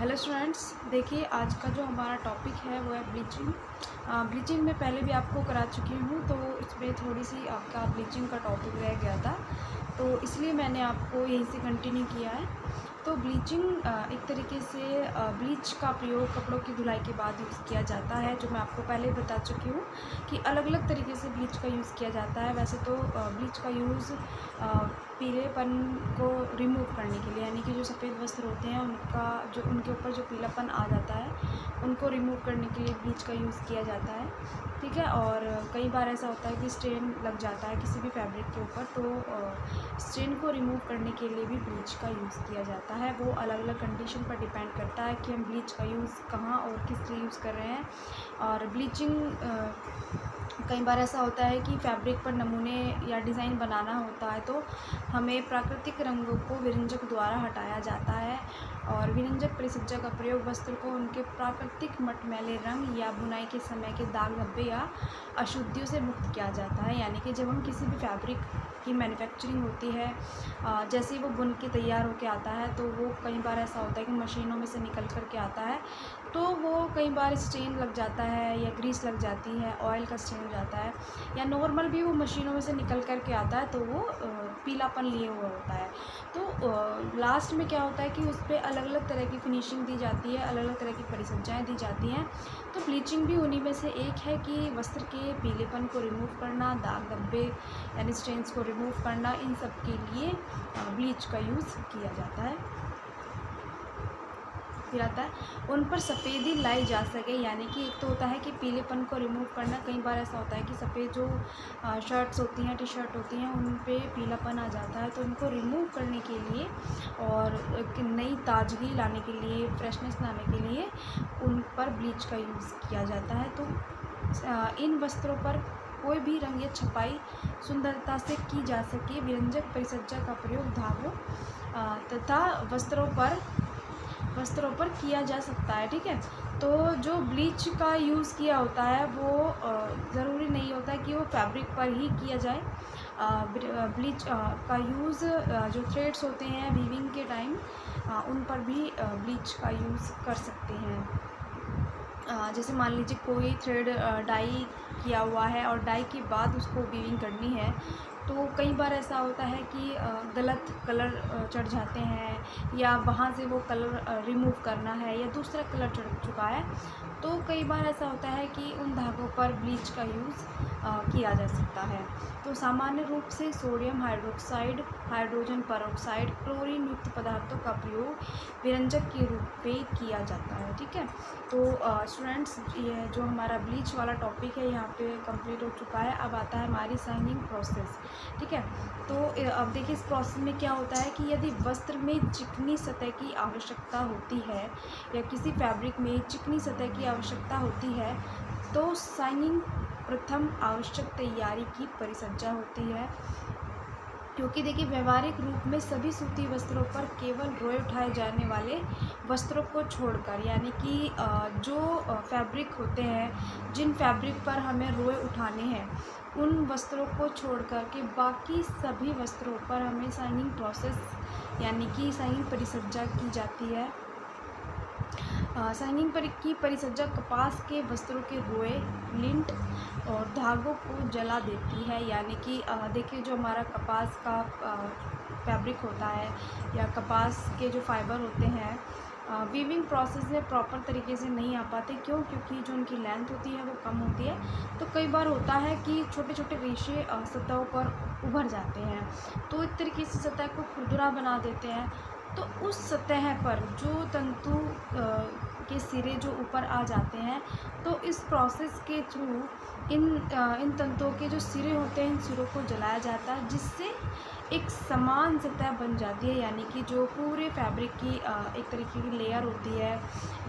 Hello students, देखिए आज का जो हमारा टॉपिक है वो है ब्लीचिंग। ब्लीचिंग में पहले भी आपको करा चुकी हूँ, तो इसमें थोड़ी सी आपका ब्लीचिंग का टॉपिक रह गया था, तो इसलिए मैंने आपको यहीं से कंटिन्यू किया है। तो ब्लीचिंग एक तरीके से ब्लीच का प्रयोग कपड़ों की धुलाई के बाद यूज़ किया जाता है, जो मैं आपको पहले बता चुकी हूँ कि अलग अलग तरीके से ब्लीच का यूज़ किया जाता है। वैसे तो ब्लीच का यूज़ पीलेपन को रिमूव करने के लिए, यानी कि जो सफ़ेद वस्त्र होते हैं उनके ऊपर जो पीलापन आ जाता है उनको रिमूव करने के लिए ब्लीच का यूज़ किया जाता है, ठीक है। और कई बार ऐसा होता है कि स्टेन लग जाता है किसी भी फैब्रिक के ऊपर, तो स्टेन को रिमूव करने के लिए भी ब्लीच का यूज़ किया जाता है। वो अलग अलग कंडीशन पर डिपेंड करता है कि हम ब्लीच का यूज़ कहाँ और किस लिए यूज़ कर रहे हैं। और ब्लीचिंग कई बार ऐसा होता है कि फैब्रिक पर नमूने या डिज़ाइन बनाना होता है, तो हमें प्राकृतिक रंगों को विरंजक द्वारा हटाया जाता है। और विरंजक परिसज्जा का प्रयोग वस्त्र को उनके प्राकृतिक मटमैले रंग या बुनाई के समय के दाग धब्बे या अशुद्धियों से मुक्त किया जाता है। यानी कि जब हम किसी भी फैब्रिक की मैन्युफैक्चरिंग होती है, जैसे ही वो बुन के तैयार होके आता है, तो वो कई बार ऐसा होता है कि मशीनों में से निकल कर के आता है, तो वो कई बार स्टेन लग जाता है या ग्रीस लग जाती है, ऑयल का स्टेन हो जाता है, या नॉर्मल भी वो मशीनों में से निकल कर के आता है, तो वो पीलापन लिए हुआ होता है। तो लास्ट में क्या होता है कि उस पर अलग अलग तरह की फिनिशिंग दी जाती है, अलग अलग तरह की परिसज्जाएँ दी जाती हैं। तो ब्लीचिंग भी उन्हीं में से एक है कि वस्त्र के पीलेपन को रिमूव करना, दाग धब्बे यानी स्टेन्स को रिमूव करना, इन सब के लिए ब्लीच का यूज़ किया जाता है। फिर आता है उन पर सफ़ेदी लाई जा सके, यानी कि एक तो होता है कि पीलेपन को रिमूव करना। कई बार ऐसा होता है कि सफ़ेद जो शर्ट्स होती हैं, टी शर्ट होती हैं, उन पे पीलापन आ जाता है, तो उनको रिमूव करने के लिए और एक नई ताजगी लाने के लिए, फ्रेशनेस लाने के लिए उन पर ब्लीच का यूज़ किया जाता है। तो इन वस्त्रों पर कोई भी रंग या छपाई सुंदरता से की जा सके, विरंजक परिसज्जा का प्रयोग धागों तथा वस्त्रों पर किया जा सकता है, ठीक है। तो जो ब्लीच का यूज़ किया होता है वो ज़रूरी नहीं होता है कि वो फैब्रिक पर ही किया जाए। ब्लीच का यूज़ जो थ्रेड्स होते हैं वीविंग के टाइम, उन पर भी ब्लीच का यूज़ कर सकते हैं। जैसे मान लीजिए कोई थ्रेड डाई किया हुआ है और डाई के बाद उसको वीविंग करनी है, तो कई बार ऐसा होता है कि गलत कलर चढ़ जाते हैं, या वहाँ से वो कलर रिमूव करना है, या दूसरा कलर चढ़ चुका है, तो कई बार ऐसा होता है कि उन धागों पर ब्लीच का यूज़ किया जा सकता है। तो सामान्य रूप से sodium hydroxide, hydrogen peroxide, chlorine युक्त पदार्थों का प्रयोग विरंजक के रूप में किया जाता है, ठीक है। तो स्टूडेंट्स, ये जो हमारा ब्लीच वाला टॉपिक है यहाँ पे कंप्लीट हो चुका है। अब आता है हमारी साइनिंग प्रोसेस, ठीक है। तो अब देखिए इस प्रोसेस में क्या होता है कि यदि वस्त्र में चिकनी सतह की आवश्यकता होती है, या किसी फैब्रिक में चिकनी सतह की आवश्यकता होती है, तो साइनिंग प्रथम आवश्यक तैयारी की परिसज्जा होती है। क्योंकि देखिए व्यवहारिक रूप में सभी सूती वस्त्रों पर केवल रोए उठाए जाने वाले वस्त्रों को छोड़कर, यानी कि जो फैब्रिक होते हैं, जिन फैब्रिक पर हमें रोए उठाने हैं, उन वस्त्रों को छोड़कर के बाकी सभी वस्त्रों पर हमें साइनिंग प्रोसेस यानी कि साइनिंग परिसज्जा की जाती है। साइनिंग की परिसज्जा कपास के वस्त्रों के रोए, लिंट और धागों को जला देती है। यानी कि देखिए जो हमारा कपास का फैब्रिक होता है, या कपास के जो फाइबर होते हैं, वीविंग प्रोसेस में प्रॉपर तरीके से नहीं आ पाते। क्यों? क्योंकि जो उनकी लेंथ होती है वो कम होती है, तो कई बार होता है कि छोटे छोटे रेशे सतहों पर उभर जाते हैं, तो एक तरीके से सतह को खुरदुरा बना देते हैं। तो उस सतह पर जो तंतु के सिरे जो ऊपर आ जाते हैं, तो इस प्रोसेस के थ्रू इन तंतुओं के जो सिरे होते हैं, इन सिरों को जलाया जाता है, जिससे एक समान सतह बन जाती है। यानी कि जो पूरे फैब्रिक की एक तरीके की लेयर होती है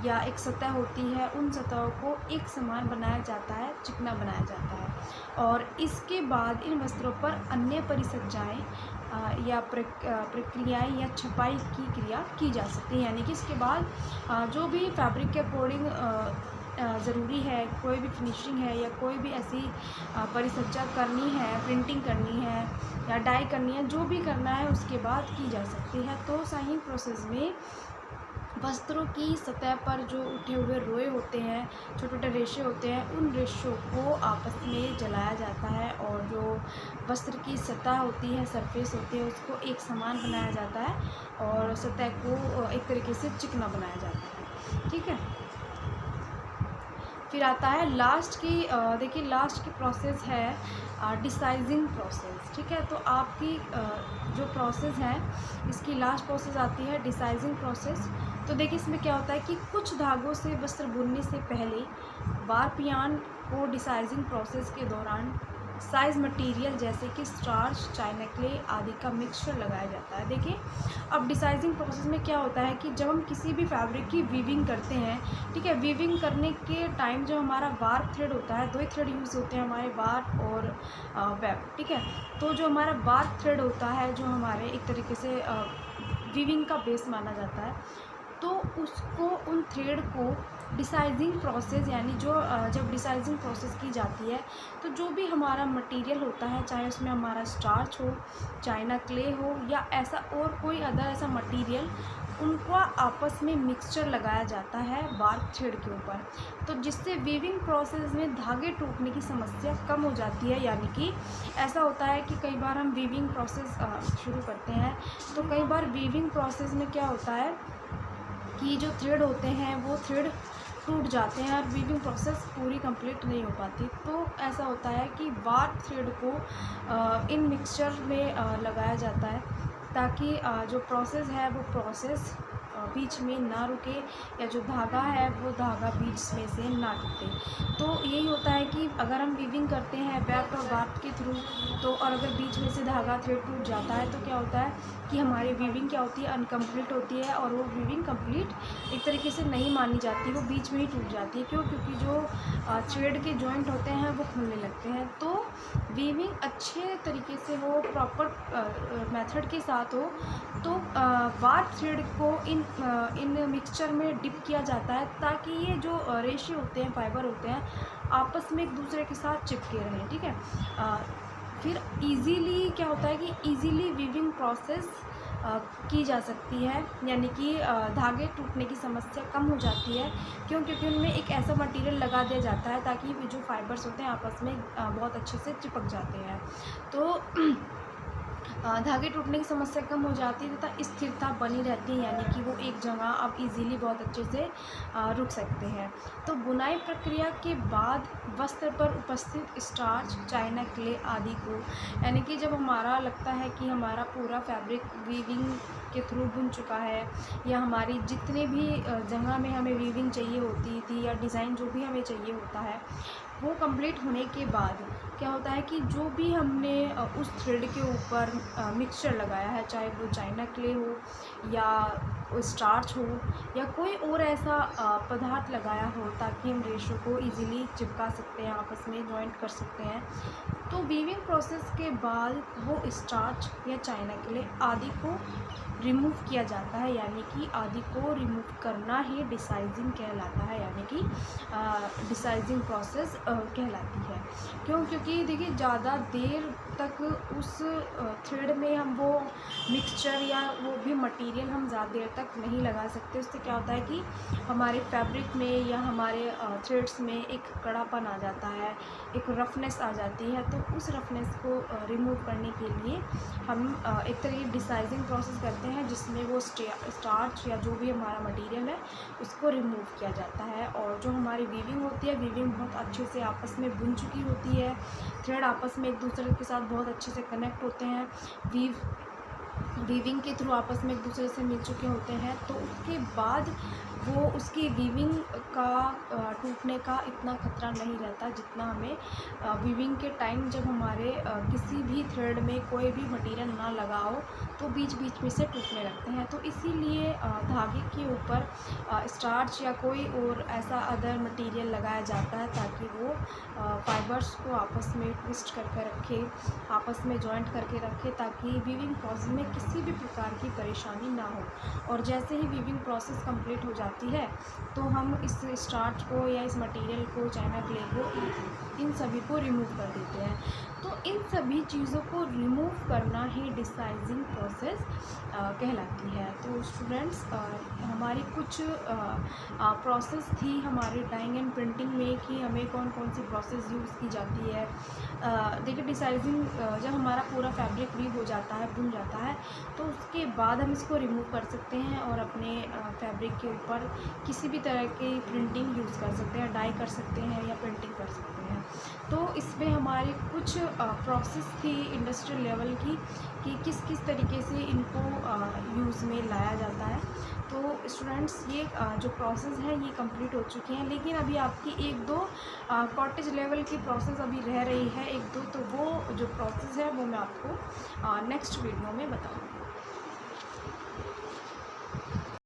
या एक सतह होती है, उन सतहों को एक समान बनाया जाता है, चिकना बनाया जाता है। और इसके बाद इन वस्त्रों पर अन्य परिसज्जाएँ या प्रक्रियाएँ या छपाई की क्रिया की जा सकती है। यानी कि इसके बाद जो भी फैब्रिक के अकॉर्डिंग ज़रूरी है, कोई भी फिनिशिंग है या कोई भी ऐसी परिसज्जा करनी है, प्रिंटिंग करनी है या डाई करनी है, जो भी करना है उसके बाद की जा सकती है। तो साइनिंग प्रोसेस में वस्त्रों की सतह पर जो उठे हुए रोए होते हैं, छोटे छोटे रेशे होते हैं, उन रेशों को आपस में जलाया जाता है और जो वस्त्र की सतह होती है, सरफेस होती है, उसको एक समान बनाया जाता है और सतह को एक तरीके से चिकना बनाया जाता है। ठीक है। फिर आता है लास्ट की, देखिए लास्ट की प्रोसेस है डिसाइजिंग प्रोसेस। ठीक है। तो आपकी जो प्रोसेस है, इसकी लास्ट प्रोसेस आती है डिसाइजिंग प्रोसेस। तो देखिए इसमें क्या होता है कि कुछ धागों से वस्त्र बुनने से पहले वार्प यार्न को डिसाइजिंग प्रोसेस के दौरान साइज मटेरियल जैसे कि स्टार्च, चाइना क्ले आदि का मिक्सचर लगाया जाता है। देखिए अब डिसाइजिंग प्रोसेस में क्या होता है कि जब हम किसी भी फैब्रिक की वीविंग करते हैं, ठीक है, वीविंग करने के टाइम जो हमारा वार्प थ्रेड होता है, 2 ही थ्रेड यूज़ होते हैं हमारे, वार्प और वेब। ठीक है। तो जो हमारा वार्प थ्रेड होता है, जो हमारे एक तरीके से वीविंग का बेस माना जाता है, तो उसको, उन थ्रेड को डिसाइजिंग प्रोसेस, यानी जो जब डिसाइजिंग प्रोसेस की जाती है, तो जो भी हमारा मटेरियल होता है, चाहे उसमें हमारा स्टार्च हो, चाइना क्ले हो या ऐसा और कोई अदर ऐसा मटेरियल, उनका आपस में मिक्सचर लगाया जाता है वार्प थ्रेड के ऊपर। तो जिससे वीविंग प्रोसेस में धागे टूटने की समस्या कम हो जाती है। यानी कि ऐसा होता है कि कई बार हम वीविंग प्रोसेस शुरू करते हैं, तो कई बार वीविंग प्रोसेस में क्या होता है कि जो थ्रेड होते हैं वो थ्रेड टूट जाते हैं और वीविंग प्रोसेस पूरी कंप्लीट नहीं हो पाती। तो ऐसा होता है कि वार्प थ्रेड को इन मिक्सचर में लगाया जाता है, ताकि जो प्रोसेस है वो प्रोसेस बीच में ना रुके, या जो धागा है वो धागा बीच में से ना टूटे। तो यही होता है कि अगर हम वीविंग करते हैं वेब और वार्प के थ्रू, तो और अगर बीच में से धागा थ्रेड टूट जाता है, तो क्या होता है कि हमारी वीविंग क्या होती है, अनकम्प्लीट होती है और वो वीविंग कंप्लीट एक तरीके से नहीं मानी जाती, वो बीच में ही टूट जाती है। क्यों? क्योंकि जो थ्रेड के जॉइंट होते हैं वो खुलने लगते हैं। तो वीविंग अच्छे तरीके से हो, प्रॉपर मेथड के साथ हो, तो वार्प थ्रेड को इन मिक्सचर में डिप किया जाता है, ताकि ये जो रेशे होते हैं, फाइबर होते हैं, आपस में एक दूसरे के साथ चिपके रहें। ठीक है। फिर इजीली क्या होता है कि इजीली वीविंग प्रोसेस की जा सकती है, यानी कि धागे टूटने की समस्या कम हो जाती है। क्यों? क्योंकि उनमें एक ऐसा मटेरियल लगा दिया जाता है ताकि जो फाइबर्स होते हैं आपस में बहुत अच्छे से चिपक जाते हैं। तो धागे टूटने की समस्या कम हो जाती है तथा स्थिरता बनी रहती है, यानी कि वो एक जगह अब इजीली बहुत अच्छे से रुक सकते हैं। तो बुनाई प्रक्रिया के बाद वस्त्र पर उपस्थित स्टार्च, चाइना क्ले आदि को, यानी कि जब हमारा लगता है कि हमारा पूरा फैब्रिक वीविंग के थ्रू बुन चुका है, या हमारी जितने भी जगह में हमें वीविंग चाहिए होती थी या डिज़ाइन जो भी हमें चाहिए होता है, वो कंप्लीट होने के बाद क्या होता है कि जो भी हमने उस थ्रेड के ऊपर मिक्सचर लगाया है, चाहे वो चाइना क्ले हो या स्टार्च हो या कोई और ऐसा पदार्थ लगाया हो, ताकि हम रेशो को इजीली चिपका सकते हैं, आपस में जॉइंट कर सकते हैं, तो वीविंग प्रोसेस के बाद वो स्टार्च या चाइना क्ले आदि को रिमूव किया जाता है, यानी कि आदि को रिमूव करना ही डिसाइजिंग कहलाता है, यानी कि डिसाइजिंग प्रोसेस कहलाती है। क्यों? क्योंकि देखिए ज़्यादा देर तक उस थ्रेड में हम वो मिक्सचर या वो भी मटेरियल हम ज़्यादा देर तक नहीं लगा सकते। उससे क्या होता है कि हमारे फैब्रिक में या हमारे थ्रेड्स में एक कड़ापन आ जाता है, एक रफनेस आ जाती है। तो उस रफनेस को रिमूव करने के लिए हम एक तरह की डिसाइजिंग प्रोसेस करते हैं, जिसमें वो स्टार्च या जो भी हमारा मटेरियल है उसको रिमूव किया जाता है, और जो हमारी वीविंग होती है, वीविंग बहुत अच्छे से आपस में बुन चुकी होती है, थ्रेड आपस में एक दूसरे के साथ बहुत अच्छे से कनेक्ट होते हैं, वीविंग के थ्रू आपस में एक दूसरे से मिल चुके होते हैं। तो उसके बाद वो उसकी वीविंग का टूटने का इतना ख़तरा नहीं रहता, जितना हमें वीविंग के टाइम जब हमारे किसी भी थ्रेड में कोई भी मटेरियल ना लगा हो, तो बीच बीच में से टूटने लगते हैं। तो इसीलिए धागे के ऊपर स्टार्च या कोई और ऐसा अदर मटेरियल लगाया जाता है, ताकि वो फाइबर्स को आपस में ट्विस्ट करके रखे, आपस में जॉइंट करके रखे, ताकि वीविंग प्रोसेस में किसी भी प्रकार की परेशानी ना हो। और जैसे ही वीविंग प्रोसेस कंप्लीट हो जाती है, तो हम इस स्टार्च को या इस मटेरियल को, चाइना क्ले को, इन सभी को रिमूव कर देते हैं। तो इन सभी चीज़ों को रिमूव करना ही डिसाइजिंग प्रोसेस कहलाती है। तो स्टूडेंट्स हमारी कुछ प्रोसेस थी हमारे डाइंग एंड प्रिंटिंग में कि हमें कौन कौन सी प्रोसेस यूज़ की जाती है। देखिए डिसाइजिंग जब हमारा पूरा फैब्रिक भी हो जाता है, बुन जाता है, तो उसके बाद हम इसको रिमूव कर सकते हैं और अपने फैब्रिक के ऊपर किसी भी तरह की प्रिंटिंग यूज़ कर सकते हैं, डाई कर सकते हैं या प्रिंटिंग कर सकते हैं। तो इसमें हमारी कुछ प्रोसेस थी इंडस्ट्रियल लेवल की कि किस किस तरीके से इनको यूज़ में लाया जाता है। तो स्टूडेंट्स ये जो प्रोसेस है ये कंप्लीट हो चुकी हैं, लेकिन अभी आपकी एक दो कॉटेज लेवल की प्रोसेस अभी रह रही है, एक दो, तो वो जो प्रोसेस है वो मैं आपको नेक्स्ट वीडियो में बताऊँगी।